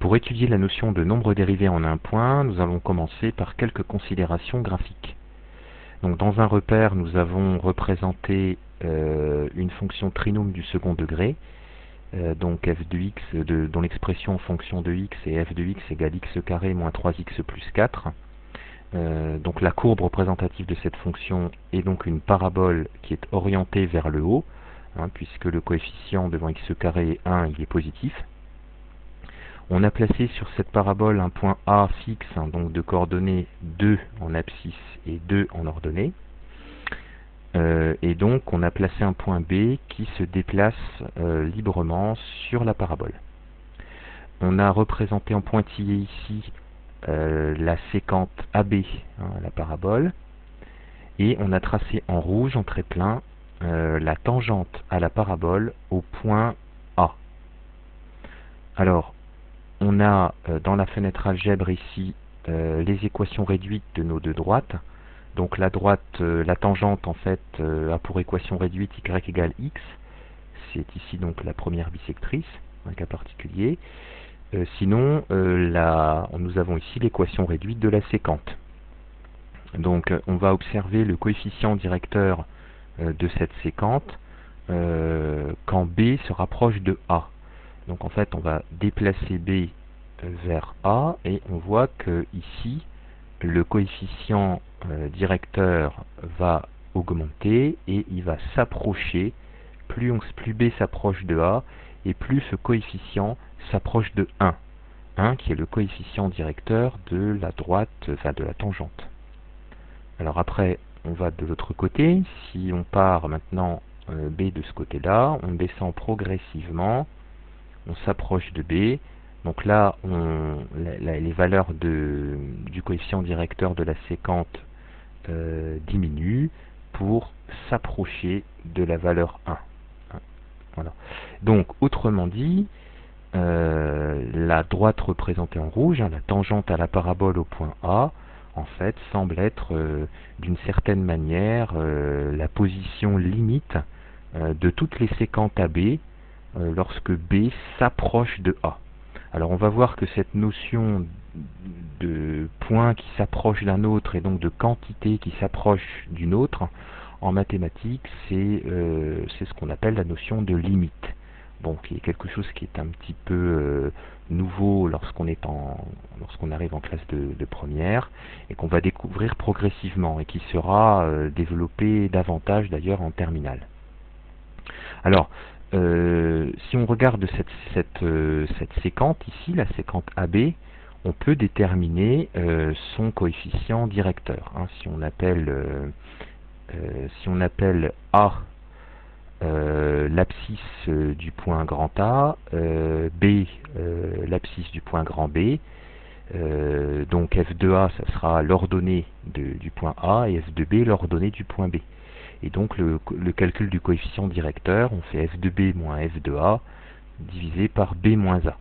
Pour étudier la notion de nombre dérivé en un point, nous allons commencer par quelques considérations graphiques. Donc dans un repère, nous avons représenté une fonction trinôme du second degré, donc f de x, dont l'expression en fonction de x est f de x égale x carré moins 3x plus 4. Donc la courbe représentative de cette fonction est donc une parabole qui est orientée vers le haut, puisque le coefficient devant x carré est 1, il est positif. On a placé sur cette parabole un point A fixe, donc de coordonnées 2 en abscisse et 2 en ordonnée. Et donc on a placé un point B qui se déplace librement sur la parabole. On a représenté en pointillé ici la séquente AB, la parabole, et on a tracé en rouge, en trait plein, la tangente à la parabole au point A. Alors, on a dans la fenêtre algèbre ici les équations réduites de nos deux droites. Donc la droite, la tangente en fait a pour équation réduite y égale x. C'est ici donc la première bisectrice, un cas particulier. Sinon, nous avons ici l'équation réduite de la séquente. Donc on va observer le coefficient directeur de cette séquente quand B se rapproche de A. Donc en fait on va déplacer B vers A et on voit que ici le coefficient directeur va augmenter et il va s'approcher, plus B s'approche de A et plus ce coefficient s'approche de 1 qui est le coefficient directeur de la droite, enfin de la tangente. Alors après on va de l'autre côté, si on part maintenant B de ce côté-là, on descend progressivement, on s'approche de B. Donc là, les valeurs du coefficient directeur de la séquente diminuent pour s'approcher de la valeur 1. Voilà. Donc, autrement dit, la droite représentée en rouge, la tangente à la parabole au point A, en fait, semble être d'une certaine manière la position limite de toutes les séquentes AB lorsque B s'approche de A. Alors on va voir que cette notion de point qui s'approche d'un autre et donc de quantité qui s'approche d'une autre, en mathématiques, c'est ce qu'on appelle la notion de limite. Bon, qui est quelque chose qui est un petit peu nouveau lorsqu'on arrive en classe de première et qu'on va découvrir progressivement et qui sera développé davantage d'ailleurs en terminale. Alors, si on regarde cette séquente ici, la séquente AB, on peut déterminer son coefficient directeur. Si on appelle A l'abscisse du point grand A, B l'abscisse du point grand B, donc f de A ça sera l'ordonnée du point A et f de B l'ordonnée du point B. Et donc le calcul du coefficient directeur, on fait f de B moins f de A divisé par B moins A.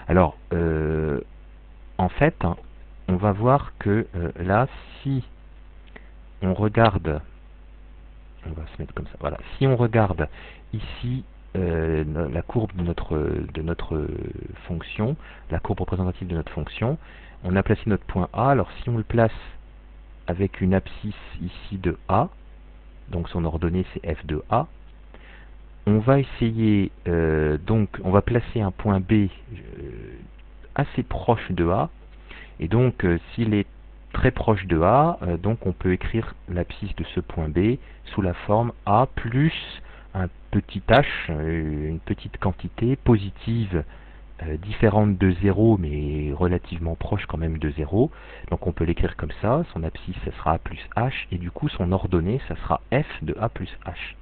Alors, en fait, on va voir que là, si on regarde, on va se mettre comme ça, voilà, si on regarde ici la courbe de notre fonction, la courbe représentative de notre fonction, on a placé notre point A, alors si on le place avec une abscisse ici de A, donc son ordonnée c'est f de A, on va essayer, donc on va placer un point B assez proche de A, et donc s'il est très proche de A, donc on peut écrire l'abscisse de ce point B sous la forme A plus un petit h, une petite quantité positive différente de 0 mais relativement proche quand même de 0, donc on peut l'écrire comme ça, son abscisse ça sera A plus H et du coup son ordonnée ça sera F de A plus H.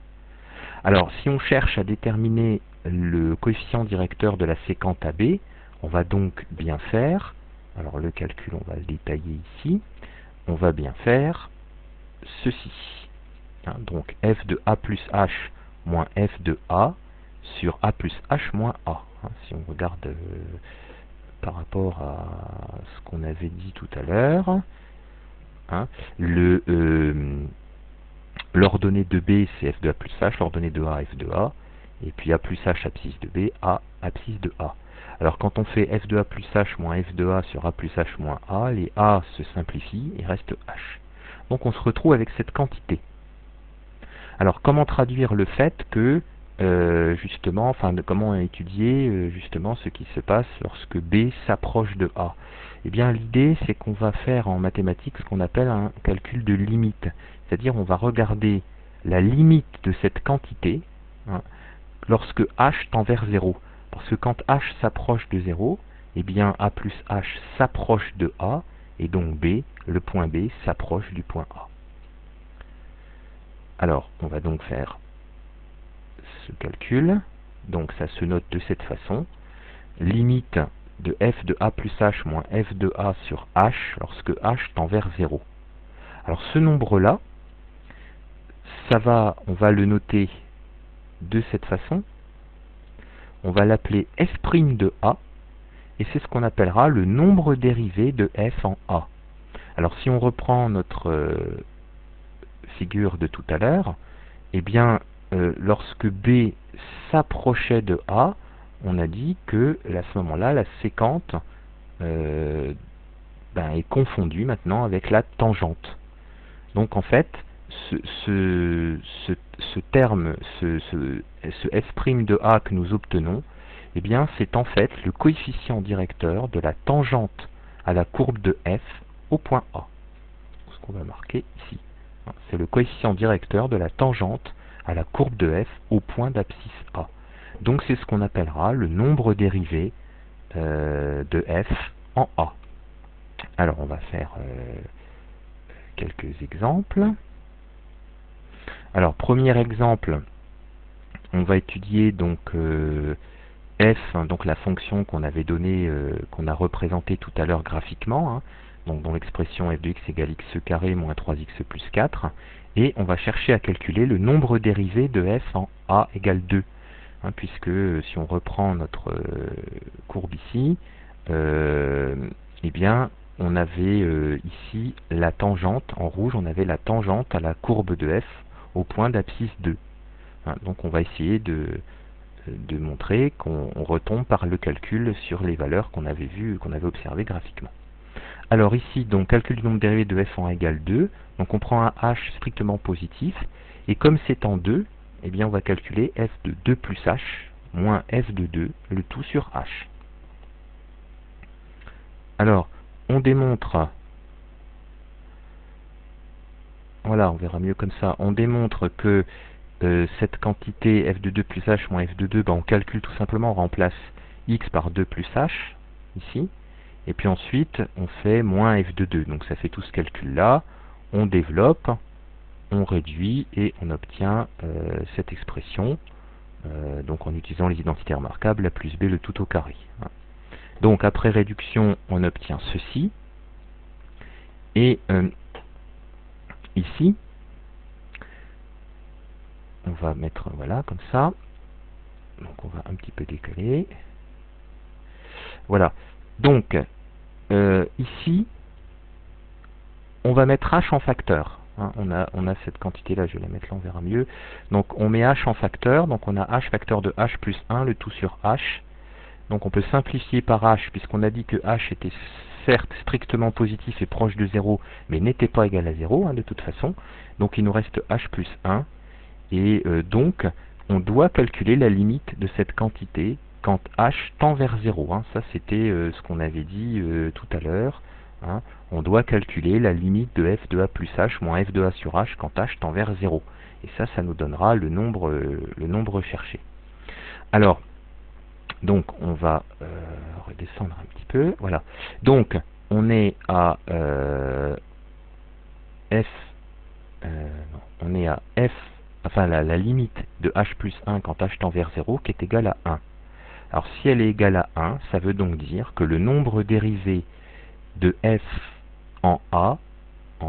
Alors si on cherche à déterminer le coefficient directeur de la séquente AB, on va donc bien faire, alors le calcul on va le détailler ici, on va bien faire ceci, donc F de A plus H moins F de A sur A plus H moins A. Si on regarde par rapport à ce qu'on avait dit tout à l'heure, l'ordonnée de B c'est F de A plus H, l'ordonnée de A F de A, et puis A plus H abscisse de B, A abscisse de A. Alors quand on fait f de a plus h moins f de a sur a plus h moins a, les a se simplifient et reste h. Donc on se retrouve avec cette quantité. Alors comment traduire le fait que, justement, enfin comment étudier justement ce qui se passe lorsque B s'approche de A? Eh bien l'idée c'est qu'on va faire en mathématiques ce qu'on appelle un calcul de limite. C'est-à-dire on va regarder la limite de cette quantité, hein, lorsque h tend vers 0. Parce que quand h s'approche de 0, eh bien a plus h s'approche de A, et donc B, le point B, s'approche du point A. Alors, on va donc faire ce calcul. Donc ça se note de cette façon. Limite de f de a plus h moins f de a sur h lorsque h tend vers 0. Alors ce nombre-là, on va le noter de cette façon. On va l'appeler f' de a, et c'est ce qu'on appellera le nombre dérivé de f en a. Alors si on reprend notre figure de tout à l'heure, eh bien lorsque B s'approchait de A, on a dit que à ce moment-là, la séquente est confondue maintenant avec la tangente. Donc en fait, ce terme, ce f' de A que nous obtenons, eh bien c'est en fait le coefficient directeur de la tangente à la courbe de f au point A. Ce qu'on va marquer ici. C'est le coefficient directeur de la tangente à la courbe de f au point d'abscisse A. Donc c'est ce qu'on appellera le nombre dérivé de f en A. Alors on va faire quelques exemples. Alors premier exemple, on va étudier donc f, donc la fonction qu'on avait donnée, qu'on a représentée tout à l'heure graphiquement, hein, donc dont l'expression f de x égale x carré moins 3x plus 4, et on va chercher à calculer le nombre dérivé de f en a égale 2, hein, puisque si on reprend notre courbe ici, eh bien on avait ici la tangente, en rouge on avait la tangente à la courbe de f au point d'abscisse 2. Hein, donc on va essayer de montrer qu'on retombe par le calcul sur les valeurs qu'on avait vues, qu'on avait observées graphiquement. Alors ici, donc calcul du nombre dérivé de f en a égale 2, donc on prend un h strictement positif, et comme c'est en 2, eh bien on va calculer f de 2 plus h moins f de 2, le tout sur h. Alors, on démontre, voilà, on verra mieux comme ça, on démontre que cette quantité f de 2 plus h moins f de 2, on calcule tout simplement, on remplace x par 2 plus h, ici, et puis ensuite on fait moins f de 2, donc ça fait tout ce calcul-là, on développe, on réduit, et on obtient cette expression, donc en utilisant les identités remarquables, a plus b le tout au carré. Donc après réduction, on obtient ceci, et ici, on va mettre, voilà, comme ça. Donc on va un petit peu décaler. Voilà. Donc, ici, on va mettre h en facteur. Hein, on a cette quantité-là, je vais la mettre là, on verra mieux. Donc on met h en facteur, donc on a h facteur de h plus 1, le tout sur h. Donc on peut simplifier par h, puisqu'on a dit que h était certes strictement positif et proche de 0, mais n'était pas égal à 0, hein, de toute façon. Donc il nous reste h plus 1. Et donc, on doit calculer la limite de cette quantité quand h tend vers 0. Hein. Ça, c'était ce qu'on avait dit tout à l'heure. Hein. On doit calculer la limite de f de a plus h moins f de a sur h quand h tend vers 0. Et ça, ça nous donnera le nombre cherché. Alors, donc, on va redescendre un petit peu. Voilà. Donc, on est à la limite de h plus 1 quand h tend vers 0 qui est égale à 1. Alors si elle est égale à 1, ça veut donc dire que le nombre dérivé de f en a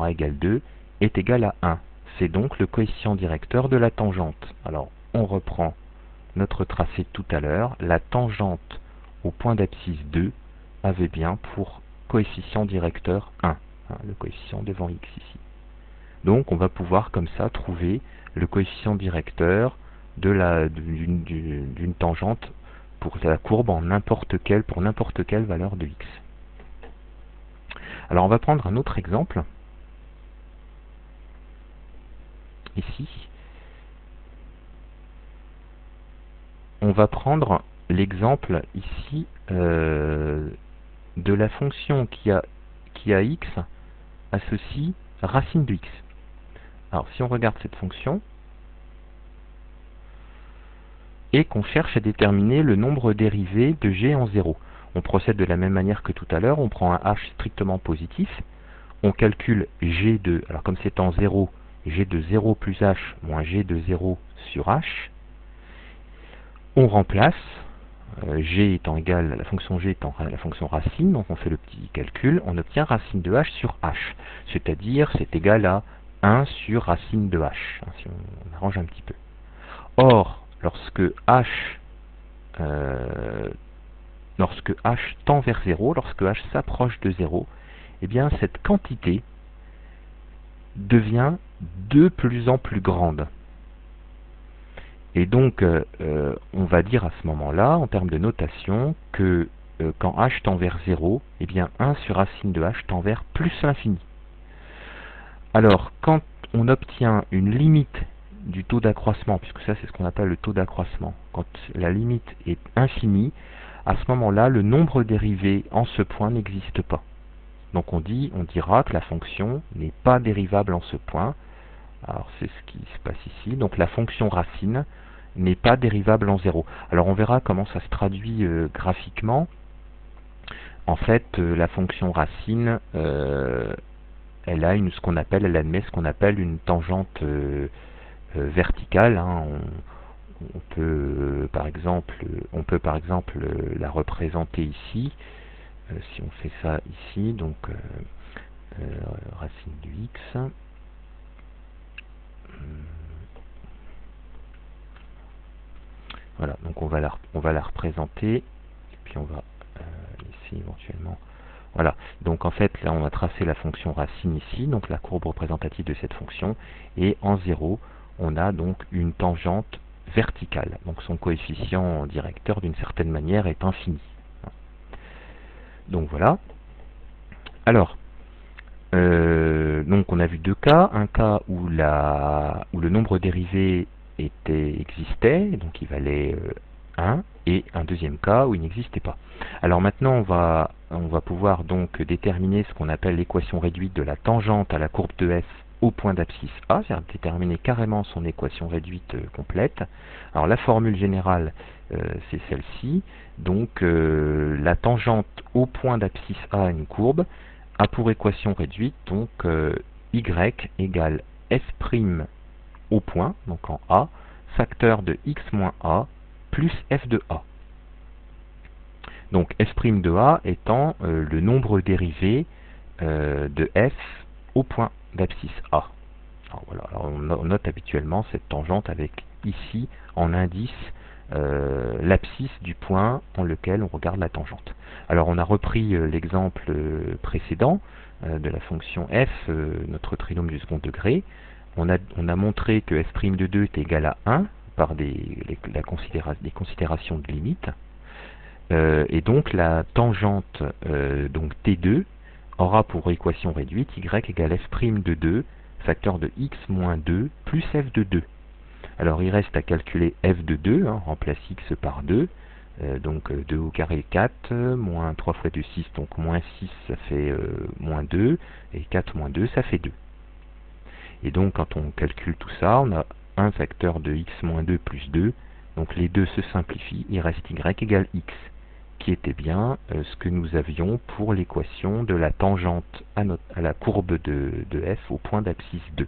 égale 2, est égal à 1. C'est donc le coefficient directeur de la tangente. Alors on reprend notre tracé de tout à l'heure. La tangente au point d'abscisse 2 avait bien pour coefficient directeur 1, hein, le coefficient devant x ici. Donc on va pouvoir comme ça trouver le coefficient directeur d'une tangente pour la courbe en pour n'importe quelle valeur de x. Alors on va prendre un autre exemple. Ici, on va prendre l'exemple ici de la fonction qui a x associe racine de x. Alors si on regarde cette fonction et qu'on cherche à déterminer le nombre dérivé de g en 0, on procède de la même manière que tout à l'heure, on prend un h strictement positif, on calcule g de, alors comme c'est en 0, g de 0 plus h moins g de 0 sur h, on remplace, g étant égal, la fonction g étant la fonction racine, donc on fait le petit calcul, on obtient racine de h sur h, c'est-à-dire c'est égal à 1 sur racine de h, si on arrange un petit peu. Or, lorsque h tend vers 0, lorsque h s'approche de 0, eh bien cette quantité devient de plus en plus grande. Et donc, on va dire à ce moment-là, en termes de notation, que quand h tend vers 0, eh bien 1 sur racine de h tend vers plus l'infini. Alors, quand on obtient une limite du taux d'accroissement, puisque ça c'est ce qu'on appelle le taux d'accroissement, quand la limite est infinie, à ce moment-là, le nombre dérivé en ce point n'existe pas. Donc on dira que la fonction n'est pas dérivable en ce point. Alors c'est ce qui se passe ici. Donc la fonction racine n'est pas dérivable en 0. Alors on verra comment ça se traduit graphiquement. En fait, la fonction racine, elle admet ce qu'on appelle une tangente verticale. Hein. On peut par exemple la représenter ici. Si on fait ça ici, donc racine de x. Voilà, donc on va la représenter, et puis on va ici éventuellement. Voilà, donc en fait là on va tracer la fonction racine ici, donc la courbe représentative de cette fonction, et en 0, on a donc une tangente verticale. Donc son coefficient directeur d'une certaine manière est infini. Donc voilà. Alors, donc on a vu deux cas, un cas où le nombre dérivé existait, donc il valait 1, et un deuxième cas où il n'existait pas. Alors maintenant on va pouvoir donc déterminer ce qu'on appelle l'équation réduite de la tangente à la courbe de f au point d'abscisse A, c'est-à-dire déterminer carrément son équation réduite complète. Alors la formule générale c'est celle-ci, donc la tangente au point d'abscisse A à une courbe a pour équation réduite donc y égale f' au point, donc en A, facteur de x moins a plus f de a. Donc f' de a étant le nombre dérivé de f au point d'abscisse A. Alors, voilà. Alors, on note habituellement cette tangente avec ici en indice l'abscisse du point en lequel on regarde la tangente. Alors on a repris l'exemple précédent de la fonction f, notre trinôme du second degré. On a montré que f' de 2 est égal à 1 par des considérations de limite. Et donc la tangente donc T2 aura pour équation réduite y égale f' de 2 facteur de x moins 2 plus f de 2. Alors il reste à calculer f de 2, hein, on remplace x par 2, donc 2 au carré 4, moins 3 fois 2, 6, donc moins 6 ça fait moins 2, et 4 moins 2 ça fait 2. Et donc quand on calcule tout ça, on a un facteur de x moins 2 plus 2, donc les deux se simplifient, il reste y égale x, qui était bien ce que nous avions pour l'équation de la tangente à la courbe de f au point d'abscisse 2.